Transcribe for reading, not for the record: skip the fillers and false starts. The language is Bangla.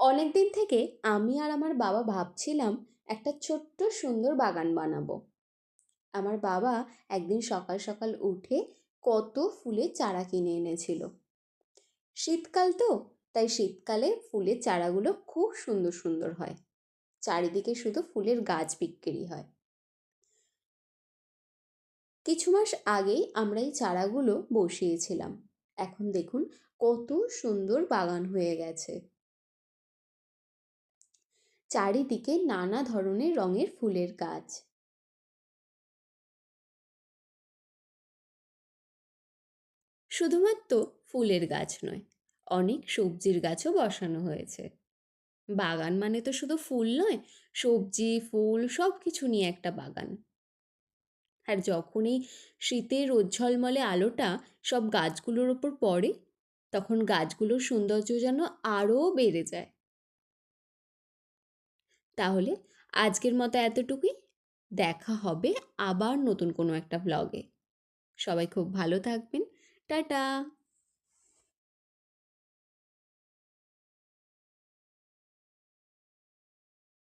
অনেক দিন থেকে আমি আর আমার বাবা ভাবছিলাম একটা ছোট্ট সুন্দর বাগান বানাবো। আমার বাবা একদিন সকাল সকাল উঠে কত ফুলের চারা কিনে এনেছিল। শীতকাল তো, তাই শীতকালে ফুলের চারাগুলো খুব সুন্দর সুন্দর হয়। চারিদিকে শুধু ফুলের গাছ বিক্রি হয়। কিছু মাস আগেই আমরা এই চারাগুলো বসিয়েছিলাম। এখন দেখুন কত সুন্দর বাগান হয়ে গেছে। চারিদিকে নানা ধরনের রঙের ফুলের গাছ। শুধুমাত্র ফুলের গাছ নয়, অনেক সবজির গাছও বসানো হয়েছে। বাগান মানে তো শুধু ফুল নয়, সবজি ফুল সব কিছু নিয়ে একটা বাগান। আর যখনই শীতের রোদঝলমলে আলোটা সব গাছগুলোর ওপর পড়ে, তখন গাছগুলোর সৌন্দর্য যেন আরও বেড়ে যায়। তাহলে আজকের মতো এতটুকুই। দেখা হবে আবার নতুন কোনো একটা ব্লগে। সবাই খুব ভালো থাকবেন। টাটা।